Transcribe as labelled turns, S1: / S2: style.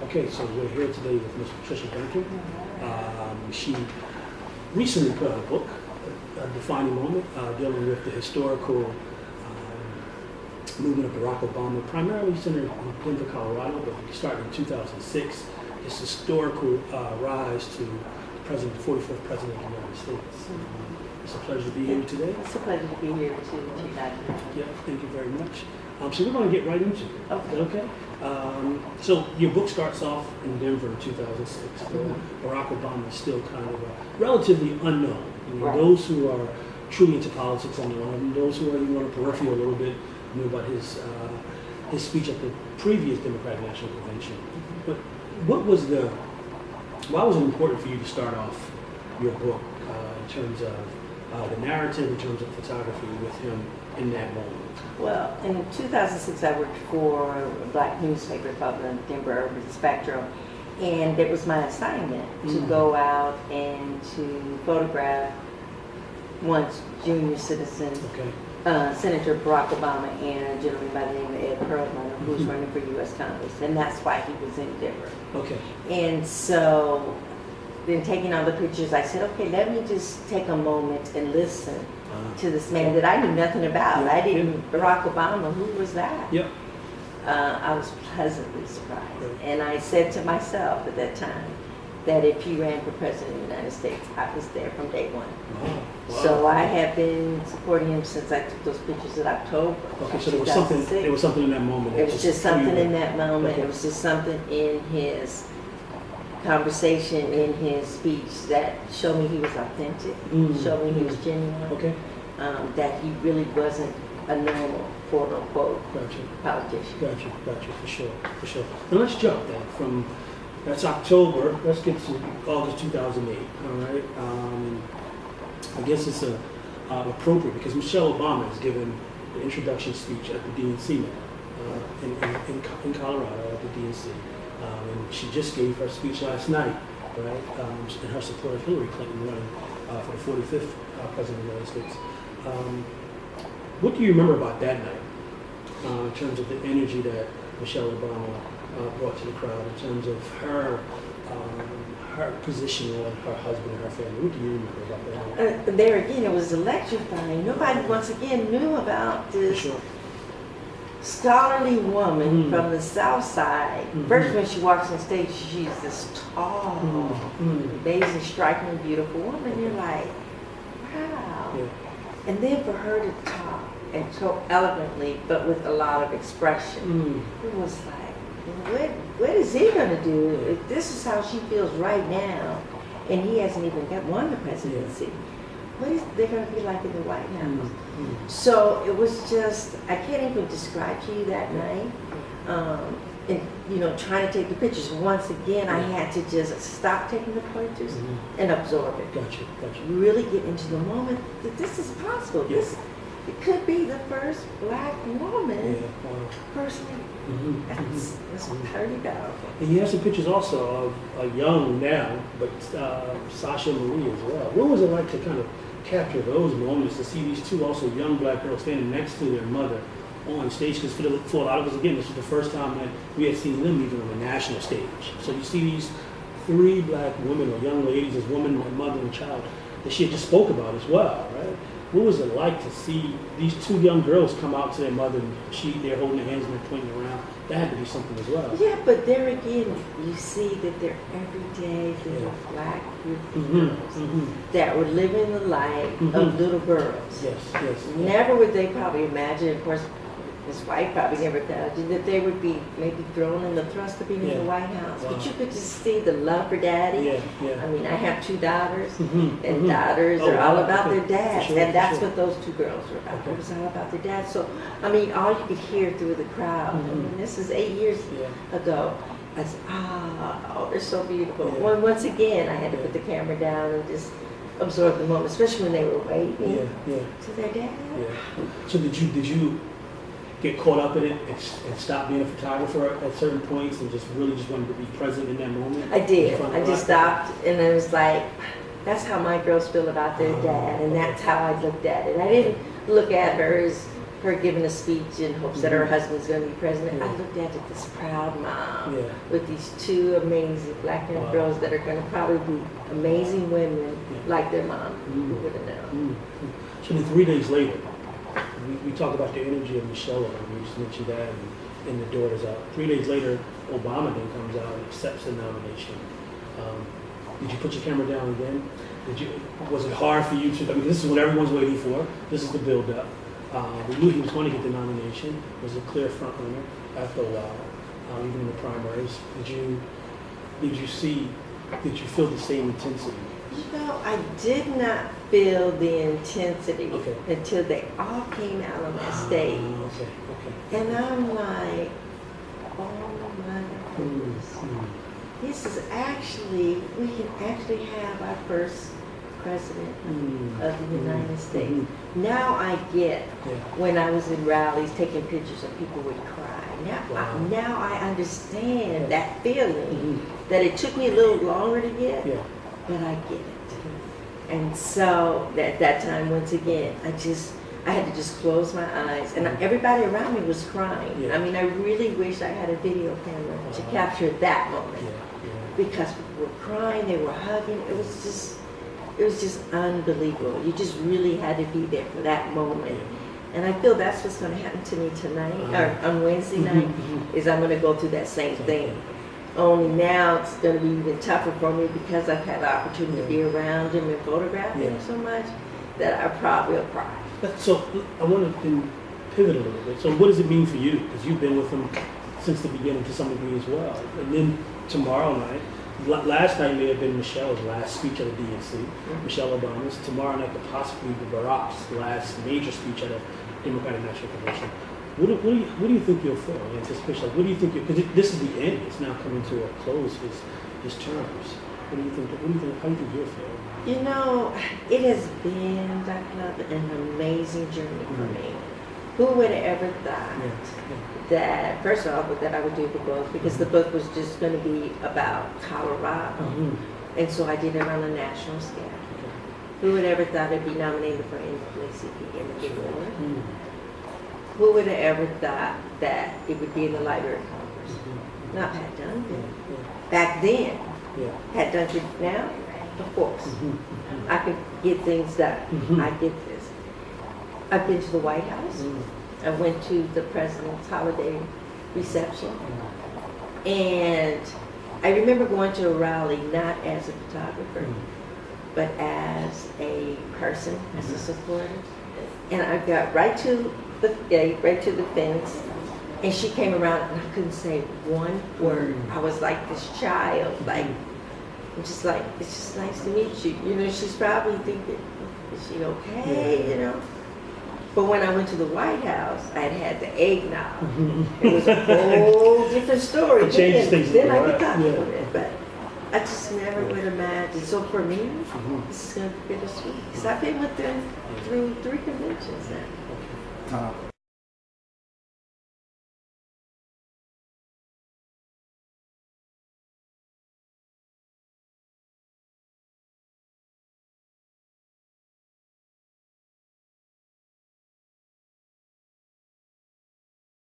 S1: Okay, so we're here today with Ms. Patricia Duncan. She recently put out a book, a defining moment, dealing with the historical movement of Barack Obama, primarily centered in Denver, Colorado, but starting in 2006, his historical rise to the 45th President of the United States. It's a pleasure to be here today.
S2: It's a pleasure to be here too,
S1: Yeah, thank you very much. So we're going to get right into it.
S2: Okay.
S1: Okay? So your book starts off in Denver in 2006. Barack Obama is still kind of relatively unknown.
S2: Right.
S1: Those who are truly into politics know him. Those who are even on the periphery a little bit knew about his speech at the previous Democratic National Convention. But why was it important for you to start off your book in terms of the narrative, in terms of photography with him in that moment?
S2: Well, in 2006, I worked for a black newspaper called the Denver Urban Spectrum, and it was my assignment to go out and to photograph once junior citizen, Senator Barack Obama, and a gentleman by the name of Ed Perlman, who was running for U.S. Congress, and that's why he was in Denver.
S1: Okay.
S2: And so, then taking all the pictures, I said, okay, let me just take a moment and listen to this man that I knew nothing about. I didn't, Barack Obama, who was that?
S1: Yep.
S2: I was pleasantly surprised. And I said to myself at that time that if he ran for president of the United States, I was there from day one.
S1: Wow.
S2: So I have been supporting him since I took those pictures in October.
S1: Okay, so there was something in that moment.
S2: There was just something in that moment. It was just something in his conversation, in his speech that showed me he was authentic, showed me he was genuine, that he really wasn't a normal, quote unquote, politician.
S1: Gotcha, for sure. Now let's jump then that's October, let's get to August 2008, all right? I guess it's appropriate because Michelle Obama has given the introduction speech at the DNC in Colorado at the DNC. And she just gave her speech last night, right, in her support of Hillary Clinton running for the 45th President of the United States. What do you remember about that night in terms of the energy that Michelle Obama brought to the crowd, in terms of her position on her husband and her family? What do you remember about that night?
S2: There again, it was electrifying. Nobody, once again, knew about this scholarly woman from the South Side. First, when she walks on stage, she's this tall, amazing, striking, beautiful woman. You're like, wow. Yeah. And then for her to talk, and so eloquently, but with a lot of expression, it was like, what is he going to do? If this is how she feels right now, and he hasn't even won the presidency. What is they going to be like in the White House? So it was just, I can't even describe to you that night. And trying to take the pictures. Once again, I had to just stop taking the pictures and absorb it.
S1: Gotcha.
S2: Really get into the moment that this is possible. It could be the first black woman personally. That's pretty powerful.
S1: And you have some pictures also of a young now, but Sasha Marie as well. What was it like to kind of capture those moments, to see these two also young black girls standing next to their mother on stage? Because for a lot of us, again, this was the first time that we had seen them even on a national stage. So you see these three black women or young ladies as woman, mother, and child that she had just spoke about as well, right? What was it like to see these two young girls come out to their mother and they're holding their hands and they're pointing around? That had to be something as well.
S2: Yeah, but there again, you see that they're everyday little black girls that were living the life of little girls.
S1: Yes.
S2: Never would they probably imagine, of course, his wife probably never imagined that they would be maybe thrown in the thrust of being in the White House. But you could just see the love for daddy. I mean, I have two daughters, and daughters are all about their dads. And that's what those two girls were about. It was all about their dads. So, I mean, all you could hear through the crowd. I mean, this is 8 years ago. I said, they're so beautiful. Once again, I had to put the camera down and just absorb the moment, especially when they were waving to their dad.
S1: So did you get caught up in it and stop being a photographer at certain points and just wanted to be present in that moment?
S2: I did. I just stopped, and it was like, that's how my girls feel about their dad, and that's how I looked at it. I didn't look at her as her giving a speech in hopes that her husband's going to be president. I looked at it, this proud mom with these two amazing black young girls that are going to probably be amazing women like their mom. Who would have known?
S1: So then 3 days later, we talk about the energy of Michelle, and we just mentioned that, and the daughter's out. 3 days later, Obama then comes out and accepts the nomination. Did you put your camera down again? Was it hard for you to, I mean, this is what everyone's waiting for. This is the build-up. We knew he was going to get the nomination. Was a clear front runner after a while, even in the primaries. Did you feel the same intensity?
S2: You know, I did not feel the intensity until they all came out on that stage. And I'm like, oh my goodness. This is actually, we can actually have our first president of the United States. Now I get when I was in rallies taking pictures and people would cry. Now I understand that feeling that it took me a little longer to get, but I get it. And so at that time, once again, I had to just close my eyes, and everybody around me was crying. I mean, I really wish I had a video camera to capture that moment because people were crying, they were hugging. It was just unbelievable. You just really had to be there for that moment. And I feel that's what's going to happen to me tonight, or on Wednesday night, is I'm going to go through that same thing. Only now it's going to be even tougher for me because I've had the opportunity to be around him and photograph him so much that I probably will cry.
S1: So I want to then pivot a little bit. So what does it mean for you? Because you've been with him since the beginning to some degree as well. And then tomorrow night, last night may have been Michelle's last speech at the DNC, Michelle Obama's. Tomorrow night could possibly be Barack's last major speech at a Democratic National Convention. What do you think you'll feel in anticipation? Like, what do you think? Because this is the end. It's now coming to a close. His terms. What do you think? How do you think you'll feel?
S2: You know, it has been, Dr. Love, an amazing journey for me. Who would have ever thought that, first of all, that I would do the book, because the book was just going to be about Colorado. And so I did it on a national scale. Who would have ever thought I'd be nominated for NAACP in the big award? Who would have ever thought that it would be in the Library of Congress? Not Pat Duncan. Back then. Pat Duncan now, of course. I could get things done. I get this. I've been to the White House. I went to the president's holiday reception. And I remember going to a rally not as a photographer, but as a person, as a supporter. And I got right to the gate, right to the fence, and she came around and I couldn't say one word. I was like this child, like, I'm just like, it's just nice to meet you. You know, she's probably thinking, is she okay, you know? But when I went to the White House, I had the eggnog. It was a whole different story.
S1: It changes things.
S2: Then I could talk about it, but I just never would imagine. So for me, this is going to be bittersweet. Because I've been with them through 3 conventions now.